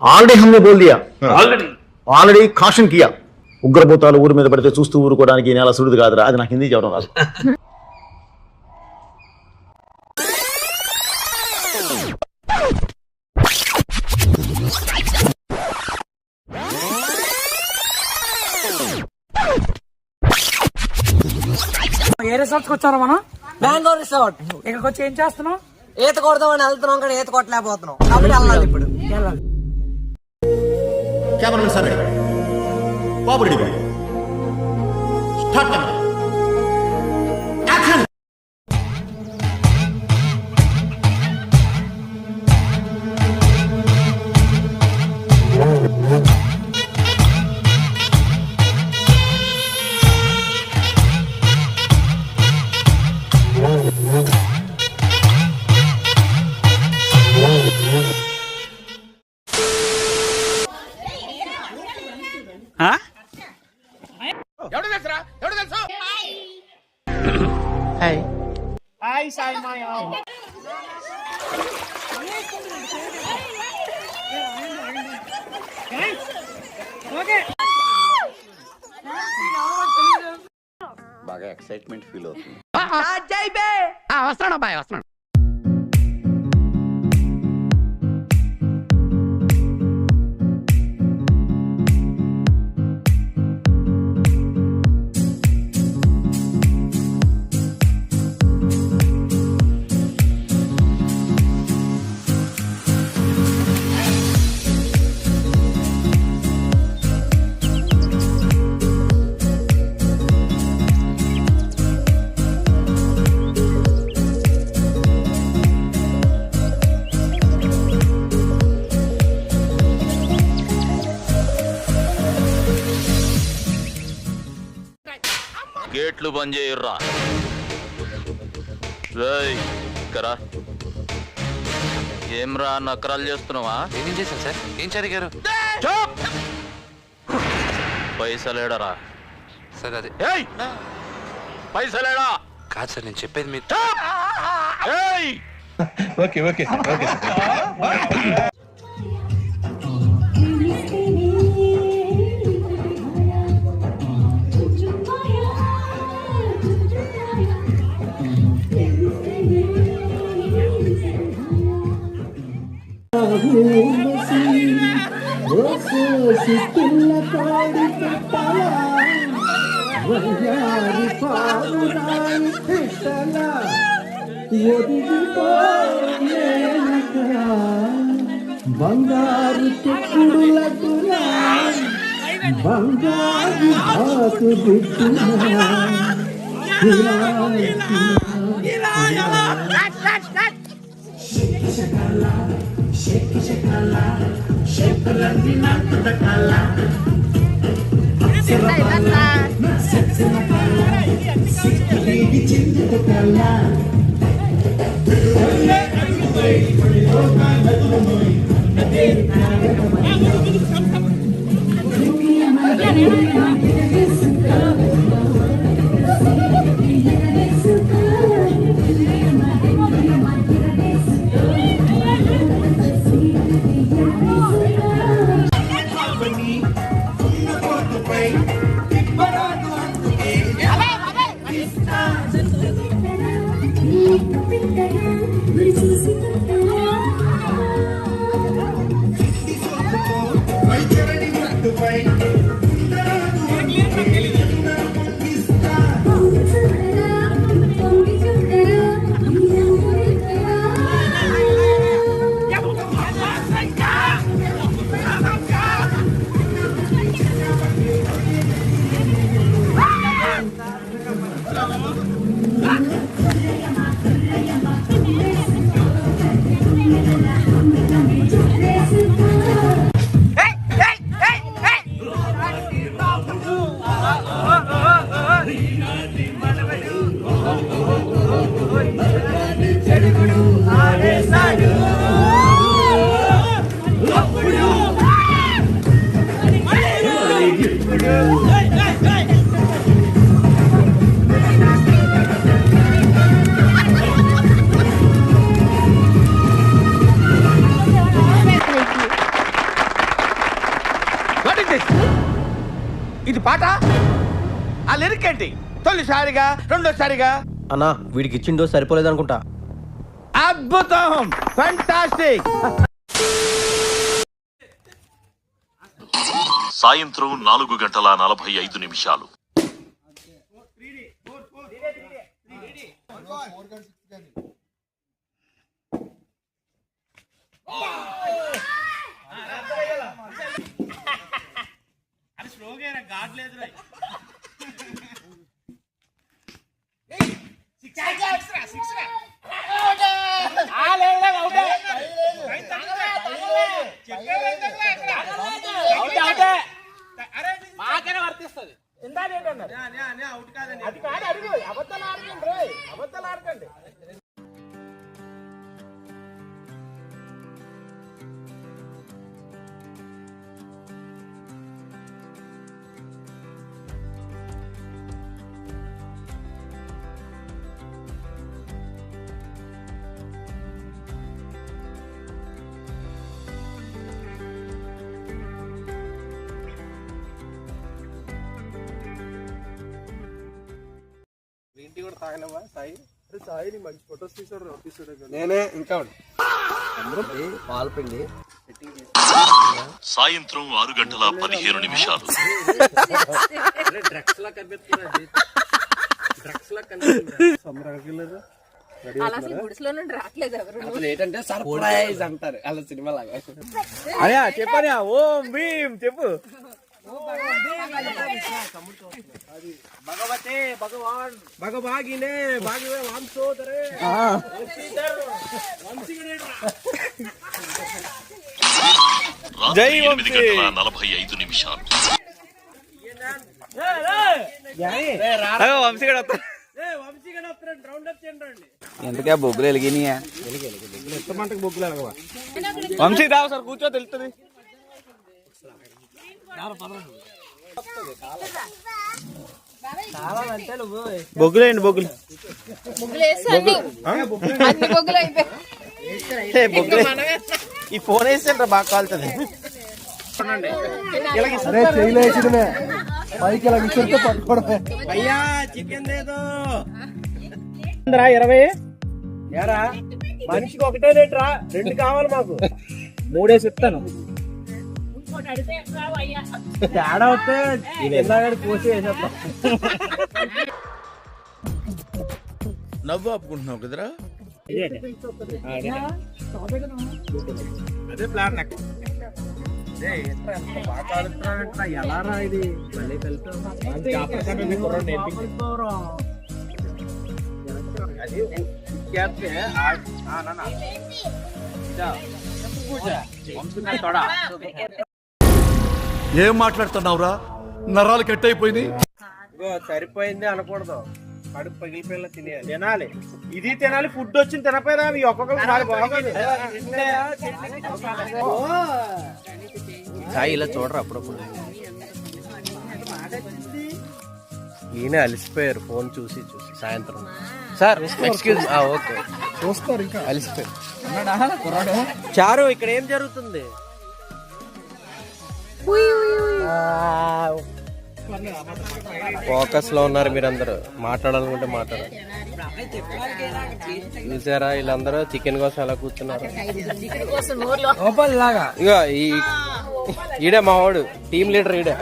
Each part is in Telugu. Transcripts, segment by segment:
ఆల్రెడీ हमने बोल दिया ఆల్రెడీ కాషన్ కియా ఉగ్రభూతాలు ఊరి మీద పడితే చూస్తూ ఊరుకోవడానికి ఈ నేల సుడిది కాదురా. అది నాకు హిందీ చెప్పడం రాదు. ఏ రిసార్ట్స్ వచ్చారా మనం? Mango resort. ఇక్కడికి వచ్చి ఏం చేస్తున్నాం? ఈత కొడదామని వెళ్తున్నాం కానీ ఈత కొట్టలేకపోతున్నాం కాబట్టి వెళ్ళాలి ఇప్పుడు. వెళ్ళాలి. కెమెరామెన్ సార్ రెడీ, బాబు రెడీ, స్టార్ట్ కెమెరా, యాక్షన్. బాగా ఎక్సైట్మెంట్ ఫీల్ అవుతుంది. వస్తున్నాడు అబ్బాయి, వస్తున్నాడు. గేట్లు బంద్ చేయర్రా. కరా ఏమ్రా నకరాలు చేస్తున్నావా? ఏం చేశాను సార్? ఏం జరిగారు పైసలేడరా సార్? అది పైసలేడా కాదు సార్, నేను చెప్పేది మీరు. Okay okay okay. బంగారు చెక్కుడులకులా బంగారు బాకు బిట్టులా ఇది పాట ఆ లిరిక్ ఏంటి? తొలిసారిగా రెండోసారిగా అన్నా వీడికి ఇచ్చిండో సరిపోలేదు అనుకుంటా. అద్భుతం, ఫంటాస్టిక్. సాయంత్రం 4:45. నేనే ఇంకా పాలపిండి సాయంత్రం 6:15. అసలు ఏంటంటే సర్ప్రైజ్ అంటారు అలా సినిమా లాగా. అయ్యా చెప్పాను. ఓం భీం చెప్పు. భగవతే భగవాన్ భగభాగినే భాగివే వాంసోదరే. రాత్రి 8:45. ఎందుకే బొగ్గులు వెలిగినాయా? బొగ్గులు వెలగవా? వంశీ రావు సార్ కూర్చో తెలుస్తుంది. బొగ్గులేండి బొగ్గులు. ఈ ఫోన్ వేస్తే బాగా కాలుతుంది. అయ్యా చికెన్ లేదో 20 ఎరా మనిషికి ఒకటే రేట్ రా. 2 కావాలి మాకు. 3 ఇస్తాను. తేడా వస్తే కోసి వేసేస్తాం. నవ్వు ఆపుకుంటున్నావు కదరా. అదే ప్లాన్ నాకు. ఎలా రా ఇది మళ్ళీ ఏం మాట్లాడుతున్నావురా? నరాలు కట్ అయిపోయింది. సరిపోయింది అనకూడదు. కడుపు పగిలిపోయేలా తినేయాలి. తినాలి. ఇది తినాలి. ఫుడ్ వచ్చింది తినపోయినా మీ ఒక్కొక్కరు సాయి ఇలా చూడరు అప్పుడప్పుడు. ఈయన అలిసిపోయారు ఫోన్ చూసి చూసి సాయంత్రం. Sir excuse. ఓకే చూస్తారు. ఇంకా అలిసిపోయారు. చారు ఇక్కడ ఏం జరుగుతుంది? ఫోకస్ లో ఉన్నారు మీరందరూ. మాట్లాడాలనుకుంటే మాట్లాడాలి. చూసారా వీళ్ళందరూ చికెన్ కోసం ఎలా కూర్చున్నారు? ఇగో ఈడే మా వాడు టీమ్ లీడర్. ఈడే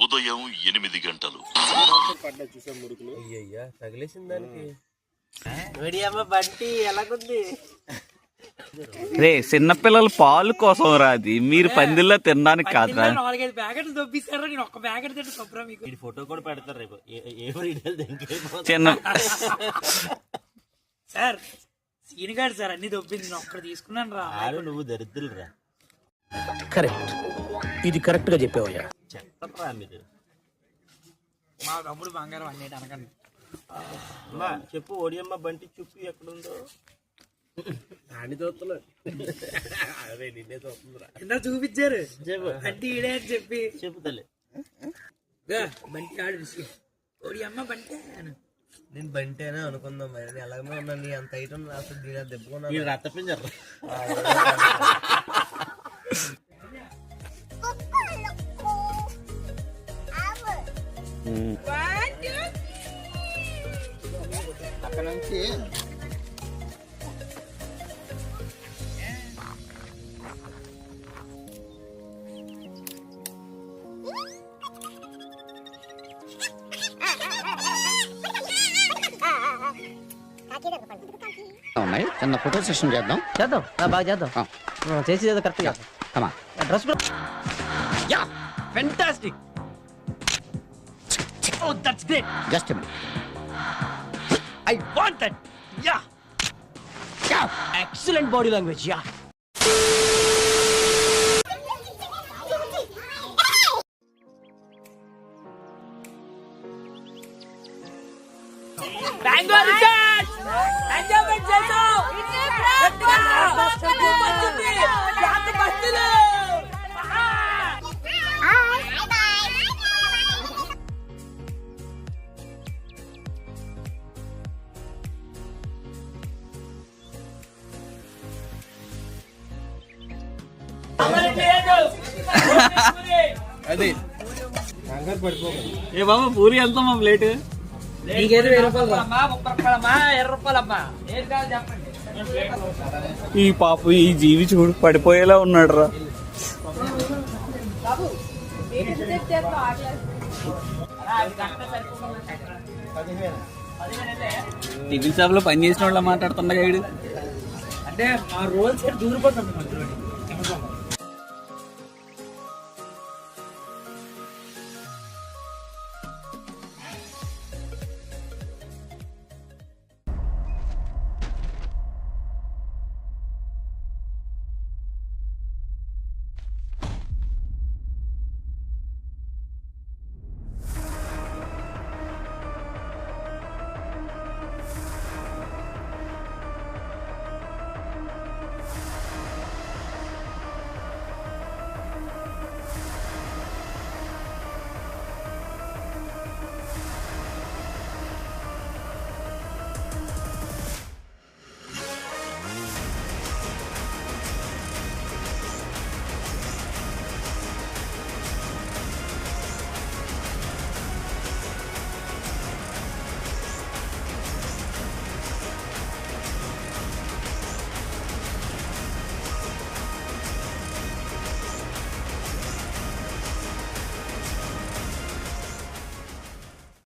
ఉదయం 8 గంటలు. అయ్యయ్యా తగిలేసింది దానికి. బంటి ఎలాగుంది? రే చిన్నపిల్లల పాలు కోసం రాది, మీరు పందిల్లో తినడానికి కాదురా. 4-5 ప్యాకెట్లు దొబ్బిస్తారా? నేను ఒక్క ప్యాకెట్ తింటే శుభ్రం. మీకు ఫోటో కూడా పెడతారు రేపు. చిన్న సార్ సీనిగాడు సార్ అన్ని దొబ్బింది. నేను ఒక్కడ తీసుకున్నాను రా. నువ్వు దరిద్రులు రా. కరెక్ట్. ఇది కరెక్ట్ గా చెప్పావయ్యా. చెప్తారా మీరు? మా తమ్ముడు బంగారం అన్నిటి అనకండి. చెప్పు ఓడియమ్మ బంటి చూపి ఎక్కడుందో. నాని చూస్తున్నా. అదే నిన్నే చూస్తుందిరా. ఎంత చూపించారు అంటే ఈడే అని చెప్పి చెప్పుతలే. బంటి ఆడు ఓడి అమ్మ బంటి నేను బంటేనే అనుకుందాం మరి నేను ఎలాగో ఉన్నాను నీ అంత ఐటమ్ అసలు దీని దెబ్బకున్నాను మీరు రత్తపించారు అక్కడ నుంచి ఉన్నాయి చిన్న ఫోటో సెషన్ చేద్దాం చేద్దాం బాగా చేద్దాం చేసి correct comma dress yeah fantastic oh that's great just I want that yeah excellent body language yeah mango recharge enjoyment చేసాం అది కంగారు పడిపోదు ఏ బాబా పూరి వెళ్తామా ప్లేట్ నీకేదో 20 రూపాయలు అమ్మా 30 రూపాయలమ్మా 20 రూపాయలమ్మా ఏం కావాలి చెప్పండి ఈ పాప ఈ జీవి చూడు పడిపోయేలా ఉన్నాడు రా టిఫిన్ షాప్ లో పని చేసిన వాళ్ళ మాట్లాడుతుండగా వీడు అంటే మా రోల్ సెట్ దూరిపోతాం